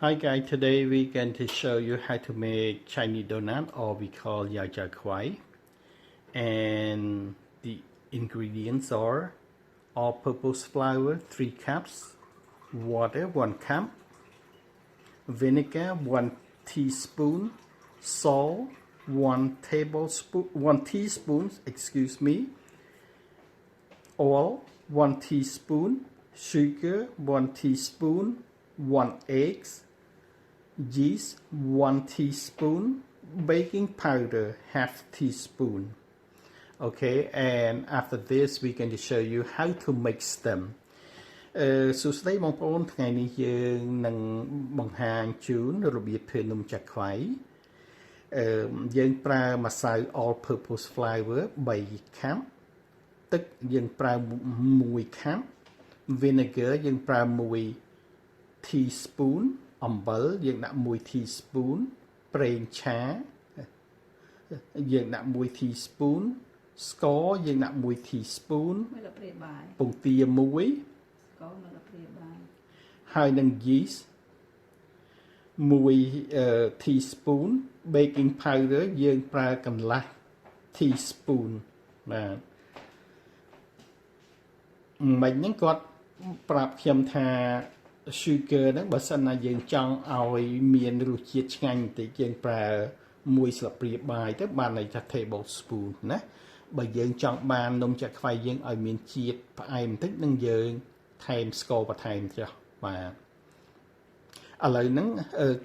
Hi guys, today we're going to show you how to make Chinese donut or we call yao jiao kuai. And the ingredients are all-purpose flour 3 cups, water 1 cup, vinegar 1 teaspoon, salt 1 teaspoon, oil 1 teaspoon, sugar 1 teaspoon, 1 eggs, yeast 1 teaspoon, baking powder half teaspoon. Okay, and after this we're going to show you how to mix them. សួស្តីបងប្អូនថ្ងៃនេះយើងនឹងបង្ហាញជូនរបៀបធ្វើនំចាក់ខ្វៃយើងប្រើម្សៅ all purpose flour 3 cup ទឹកយើងប្រើ1 cup vinegar យើងប្រើ1 teaspoon អំបិលយើងដាក់1 teaspoon ប្រេងឆាយើងដាក់1 teaspoon ស្ករយើងដាក់1 teaspoon ពងទា1ហើយនឹង yeast 1 teaspoon baking powder យើងប្រើកន្លះ teaspoon បាទមិញហ្នឹងគាត់ប្រាប់ខ្ញុំថា sugar ហ្នឹងបើសិនណាយើងចង់ឲ្យមានរសជាតិឆ្ងាញ់បន្តិចយើងប្រើ1ស្លាបព្រាបាយទៅបានន័យថា tablespoon ណាបើយើងចង់បាននំចាក់ខ្វៃយើងឲ្យមានជាតិផ្អែមបន្តិចនឹងយើងថែមស្ករបន្ថែមចុះបាទឥឡូវហ្នឹង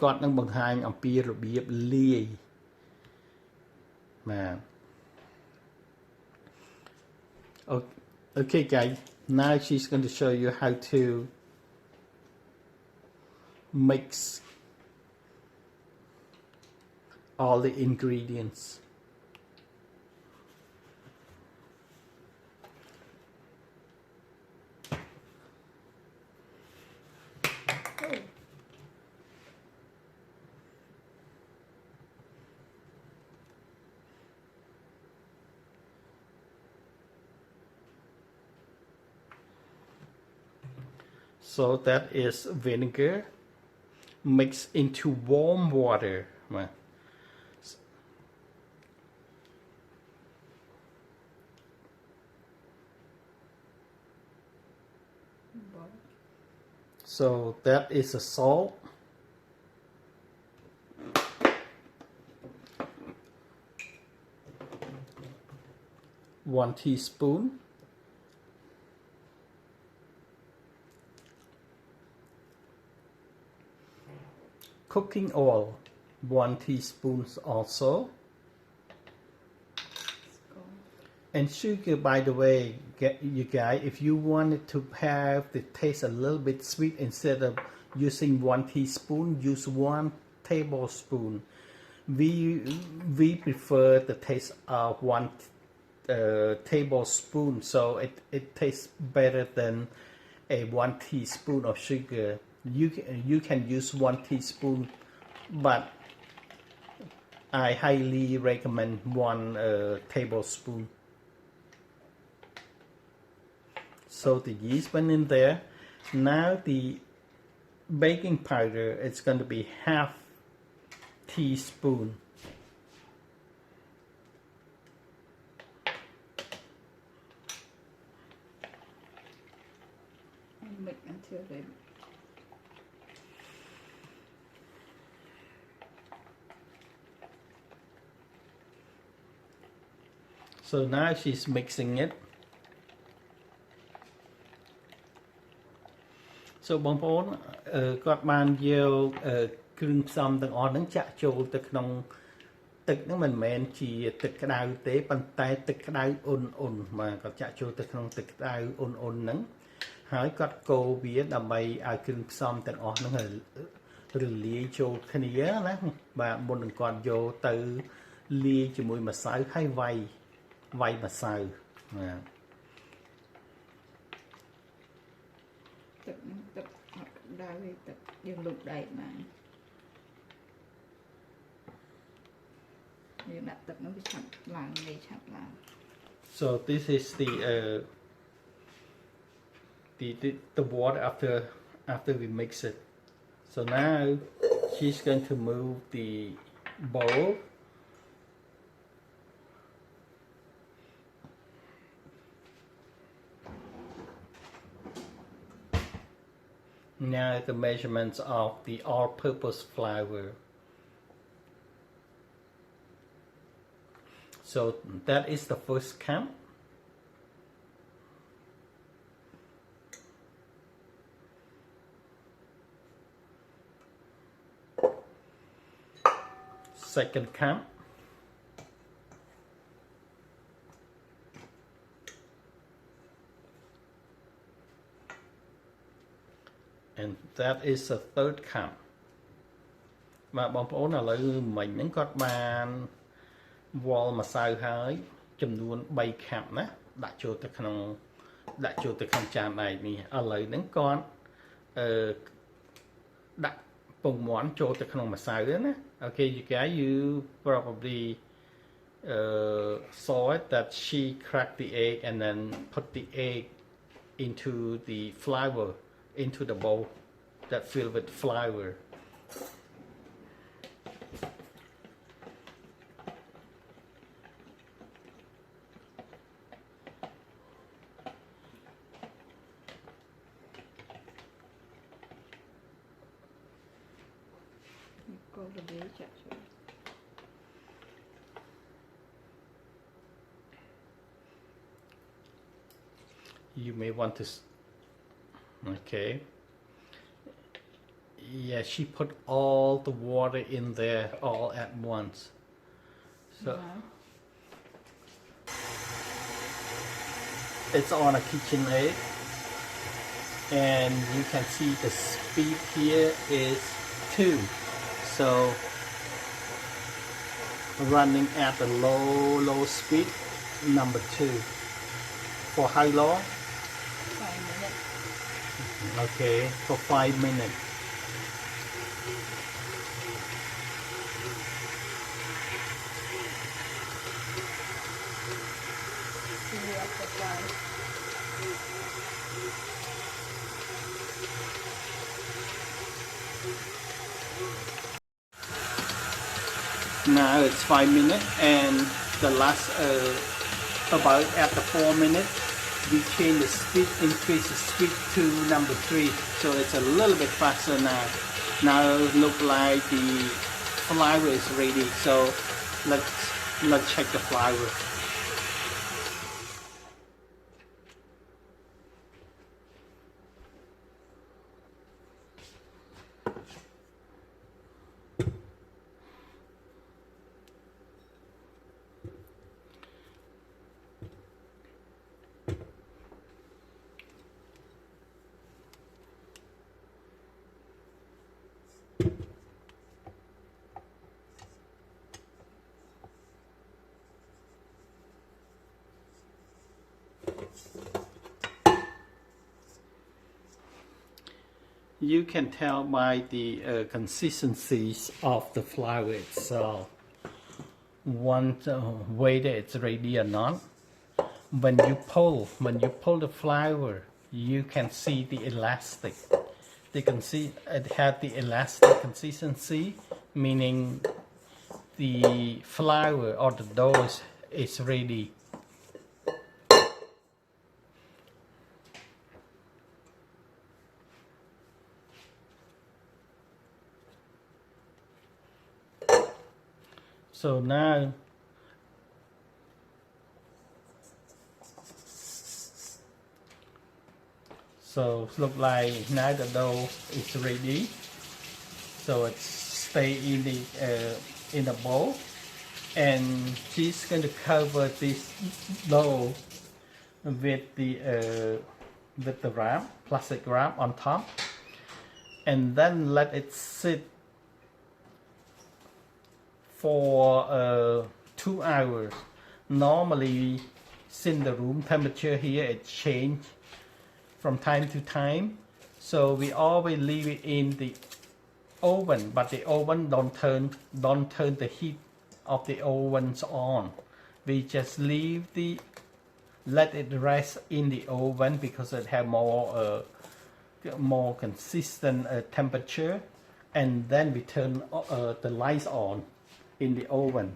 គាត់នឹងបង្ហាញអំពីរបៀបលាយបាទ Okay guys, now she's going to show you how to mix all the ingredients. So that is vinegar mixed into warm water. So that is a salt. One teaspoon. Cooking oil 1 teaspoon also, and sugar, by the way, you guys, if you wanted to have the taste a little bit sweet, instead of using 1 teaspoon, use 1 tablespoon. We prefer the taste of 1 tablespoon, so it tastes better than a 1 teaspoon of sugar. You can use 1 teaspoon, but I highly recommend 1 tablespoon. So the yeast went in there. Now the baking powder, it's going to be half teaspoon. And mix until they So now she's mixing it. So បងប្អូនគាត់បានយកគ្រឿងផ្សំទាំងអស់ហ្នឹងចាក់ចូលទៅក្នុងទឹកហ្នឹងមិនមែនជាទឹកក្តៅទេប៉ុន្តែទឹកក្តៅអ៊ុនបាទគាត់ចាក់ចូលទៅក្នុងទឹកក្តៅអ៊ុនហ្នឹងហើយគាត់កូរវាដើម្បីឲ្យគ្រឿងផ្សំទាំងអស់ហ្នឹងរលាយចូលគ្នាណាបាទមុននឹងគាត់យកទៅលាយជាមួយម្សៅហើយវាយម្សៅបាទ ទឹកដើរទឹកយើងលុបដែកបានយើងដាក់ទឹកនោះវាឆាប់ឡើងងាយឆាប់ឡើង So this is the water after we mix it. So now she's going to move the bowl. Now the measurements of the all-purpose flour. So that is the first cup. Second cup. And that is the third cup. បាទបងប្អូនឥឡូវមិញហ្នឹងគាត់បានវល់ម្សៅហើយចំនួន3ខាប់ណាដាក់ចូលទៅក្នុងចានដែកនេះឥឡូវហ្នឹងគាត់ដាក់ពងមាន់ចូលទៅក្នុងម្សៅណា Okay, you guys, you probably saw it that she cracked the egg and then put the egg into the flour, into the bowl that filled with flour. You may want to, okay. Yeah, she put all the water in there all at once. So it's on a KitchenAid, and you can see the speed here is 2. So running at a low speed, number 2. For how long? 5 minutes. Okay, for 5 minutes. Now it's 5 minutes, and the last about after 4 minutes we change the speed, increase the speed to number 3, so it's a little bit faster now. Now look like the flour is ready, so let's check the flour. You can tell by the consistencies of the flour itself whether it's ready or not. When you pull the flour, you can see the elastic. You can see it had the elastic consistency, meaning the flour or the dough is ready. So now look like now the dough is ready. So it stay in the bowl, and she's going to cover this dough with the wrap, plastic wrap on top, and then let it sit for 2 hours. Normally, since the room temperature here it change from time to time, so we always leave it in the oven, but the oven don't turn the heat of the ovens on. We just let it rest in the oven because it have more consistent temperature. and then we turn the lights on in the oven.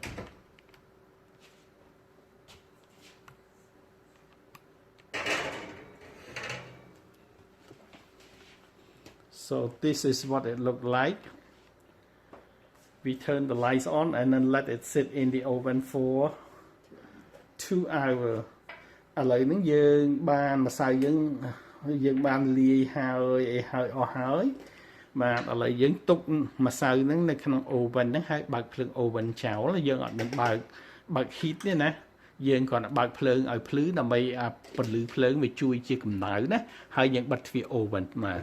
So this is what it looked like. We turn the lights on and then let it sit in the oven for 2 hours. ឥឡូវហ្នឹងយើងបានម្សៅយើងបានលាយហើយអស់ហើយបាទឥឡូវយើងទុកម្សៅហ្នឹងនៅក្នុង oven ហ្នឹងហើយបើកភ្លើង oven ចោលយើងអត់នឹងបើក heat ទេណាយើងគ្រាន់តែបើកភ្លើងឲ្យភ្លឺដើម្បីពន្លឺភ្លើងវាជួយជាកម្ដៅណាហើយយើងបិទទ្វារ oven មក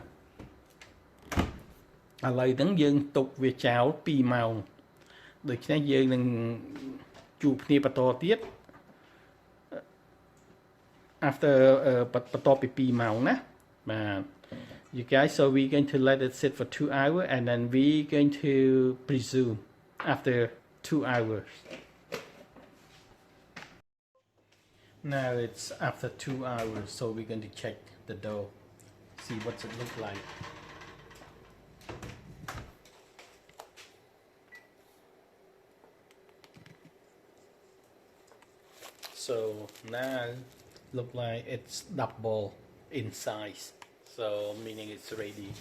ឥឡូវហ្នឹងយើងទុកវាចោល 2 ម៉ោងដូច្នេះយើងនឹងជួបគ្នាបន្តទៀត after បន្ទាប់ពី 2 ម៉ោងណាបាទ you guys so we're going to let it sit for 2 hours and then we're going to presume after 2 hours now it's after 2 hours so we're going to check the dough see what's it look like so now look like it's double in size so meaning it's ready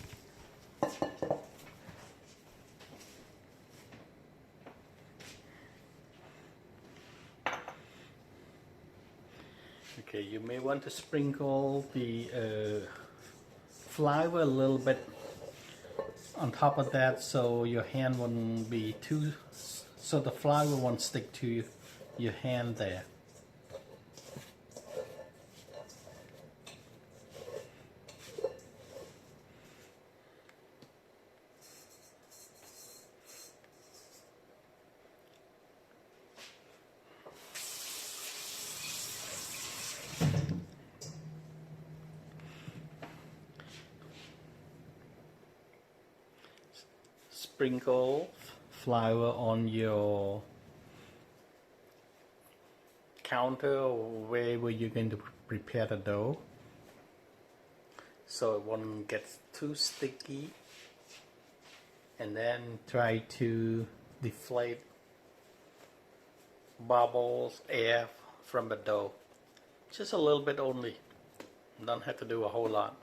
okay you may want to sprinkle the flour a little bit on top of that so your hand won't be too so the flour won't stick to your hand there sprinkle flour on your counter or wherever you're going to prepare the dough so it won't get too sticky and then try to deflate bubbles air from the dough just a little bit only don't have to do a whole lot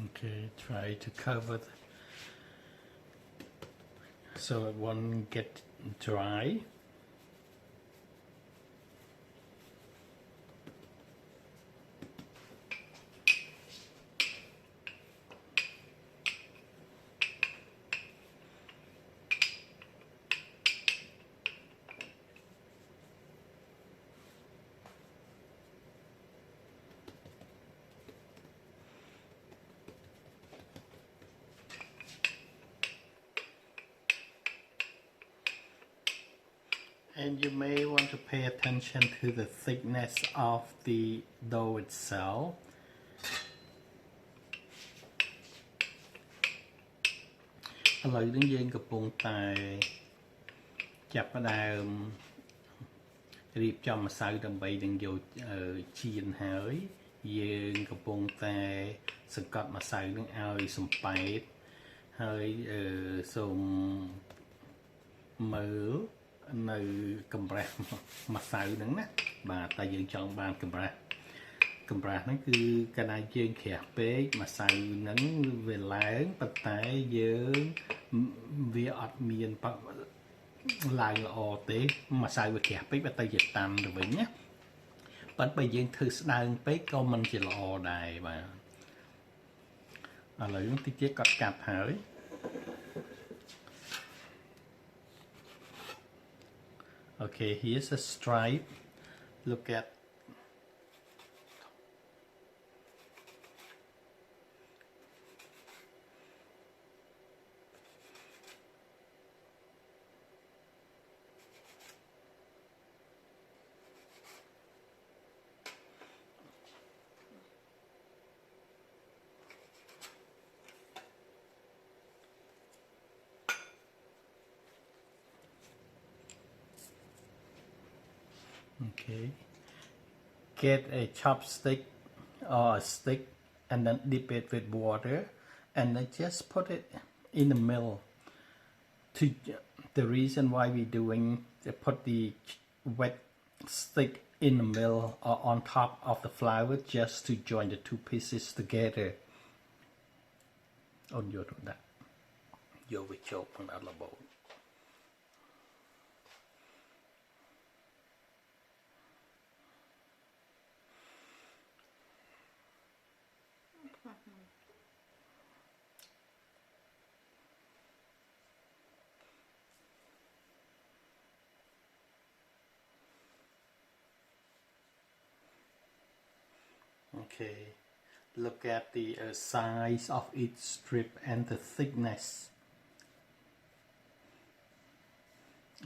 okay try to cover so it won't get dry and you may want to pay attention to the thickness of the dough itself. ឥឡូវនេះយើងកំពុងតែចាប់ផ្ដើមរៀបចំម្សៅដើម្បីនឹងយកចៀនហើយយើងកំពុងតែសង្កត់ម្សៅនឹងឲ្យសំប៉ែត ហើយសូមមើលនៅកម្រាស់ម្សៅហ្នឹងណាបាទតែយើងចង់បានកម្រាស់ហ្នឹងគឺកាលណាយើងក្រាស់ពេកម្សៅហ្នឹងវាឡើងប៉ុន្តែយើងវាអត់មានឡើងល្អទេម្សៅវាក្រាស់ពេកវាទៅជាតាន់ទៅវិញណាប៉ុន្តែបើយើងធ្វើស្ដើងពេកក៏មិនជាល្អដែរបាទឥឡូវនេះតិចទៀតគាត់កាត់ហើយ Okay, here's a stripe. Look at okay. Get a chopstick or a stick and then dip it with water and then just put it in the middle. The reason why we're doing put the wet stick in the middle or on top of the flour just to join the two pieces together. On your that. Your which open at the bowl. Okay, look at the size of each strip and the thickness.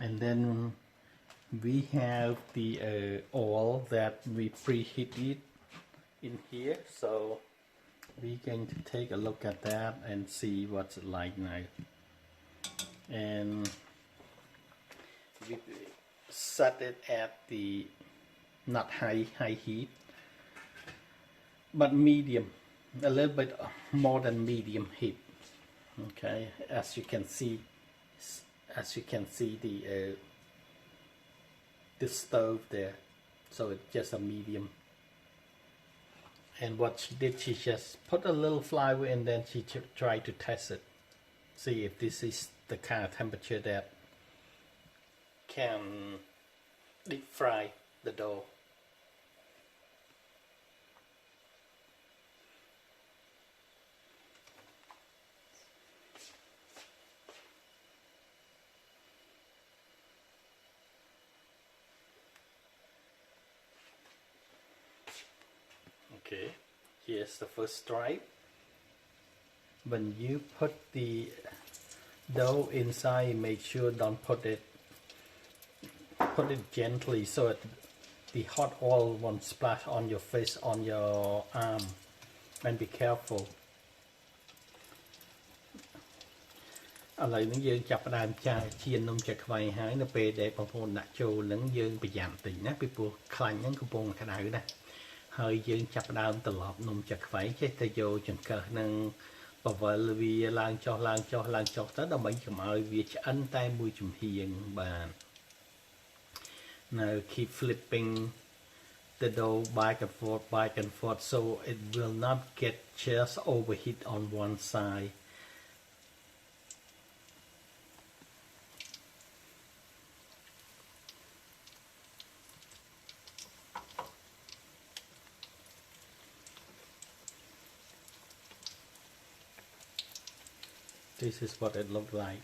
And then we have the oil that we preheat it in here. So we're going to take a look at that and see what's it like now. And we set it at the not high heat, but medium, a little bit more than medium heat. Okay, as you can see the stove there, so it's just a medium. And what she did, she just put a little flour and then she tried to test it, see if this is the kind of temperature that can deep fry the dough. Okay, here's the first stripe. When you put the dough inside, make sure don't put it gently so that the hot oil won't splash on your face, on your arm, and be careful. ឥឡូវនេះយើងចាប់ផ្ដើមចាជៀននំចាក់ខ្វៃហើយនៅពេលដែលបងប្អូនដាក់ចូលនឹងយើងប្រយ័ត្នតិចណាពីព្រោះខ្លាញ់ហ្នឹងកំពុងក្តៅណាហើយយើងចាប់ផ្ដើមត្រឡប់នំចាក់ខ្វៃចេះតែយកចង្កឹះនឹងបវលវាឡើងចុះទៅដើម្បីកុំឲ្យវាឆ្អិនតែមួយចំហៀងបាទ Now keep flipping the dough back and forth so it will not get just overheat on one side. This is what it looked like.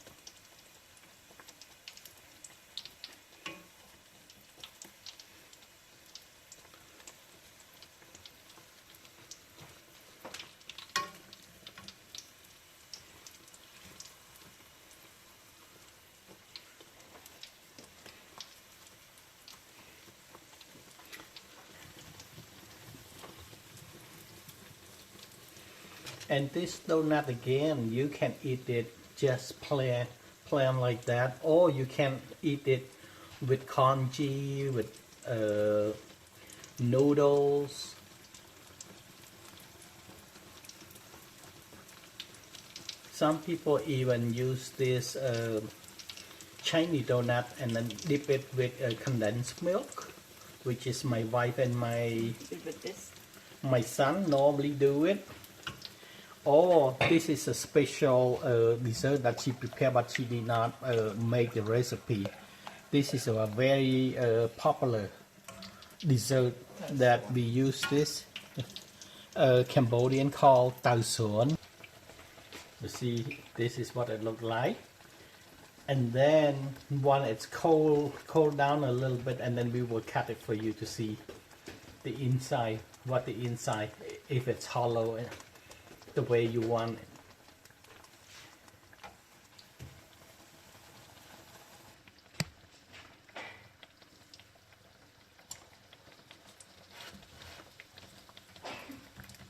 And this donut again, you can eat it just plain like that, or you can eat it with congee, with noodles. Some people even use this Chinese donut and then dip it with condensed milk, which is my wife and With this. my son normally do it. Or this is a special dessert that she prepared, but she did not make the recipe. This is a very popular dessert that we use this Cambodian called tau suan. You see, this is what it looked like. And then when it's cool down a little bit, and then we will cut it for you to see the inside, if it's hollow the way you want it.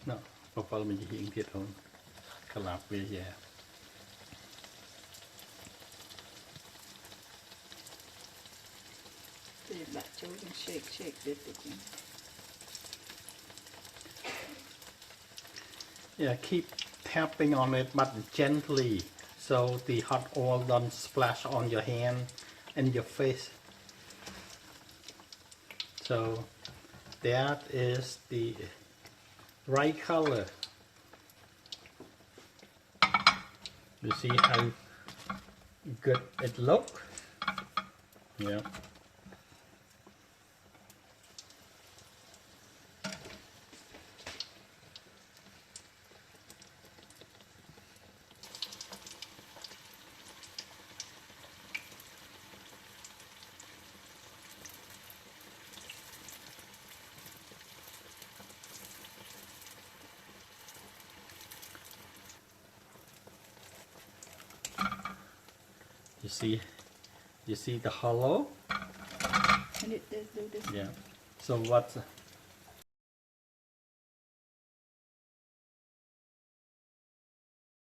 No, Papa mình chỉ hiện thiệt hơn. Cả lạp về giờ. Thì bạn chú can shake this again. Yeah, keep tapping on it, but gently, so the hot oil don't splash on your hand and your face. So that is the right color. You see how good it looks? Yeah. You see the hollow? And it does do this. Yeah. So what